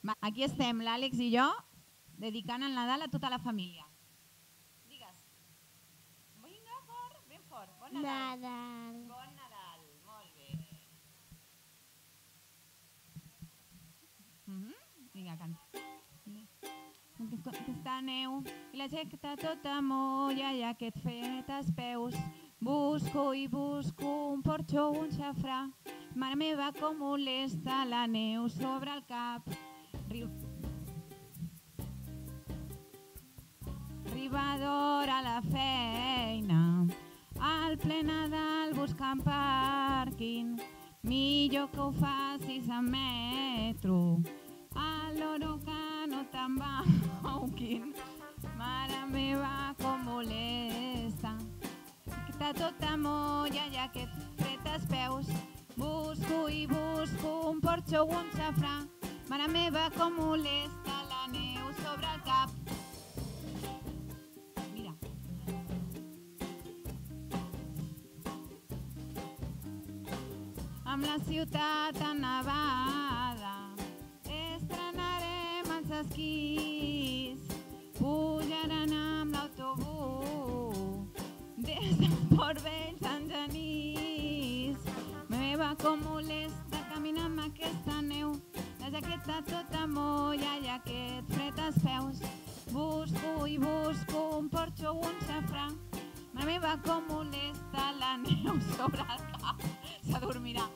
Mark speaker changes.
Speaker 1: Aquí estem l'Àlex i jo dedicant el Nadal a tota la família. Digues. Vinga, fort, ben fort. Bon Nadal.
Speaker 2: Nadal.
Speaker 1: Bon Nadal, molt bé. Vinga, canta. Aquesta neu i la gecta tota molla i aquest fred als peus. Busco i busco un porxo o un xafrà. Mare meva, com molesta la neu sobre el cap. Arriba d'hora a la feina, al ple Nadal buscant pàrquing. Millor que ho facis a metro, a l'hora que no te'n bauquin. Mare meva, com molesta, que tota molla i aquest fred als peus. Busco i busco un porxo o un xafrà. Mare meva, com molesta la neu sobre el cap. Mira. Amb la ciutat nevada estrenarem els esquís. Pujaran amb l'autobús des de Port Vell, Sant Genís. Meva, com molesta caminar amb aquesta neu, la jaqueta tota molla i aquest fred als peus. Busco i busco un porxo o un xafrà. Mare meva, com molesta la neu sobre el cap. S'adormirà.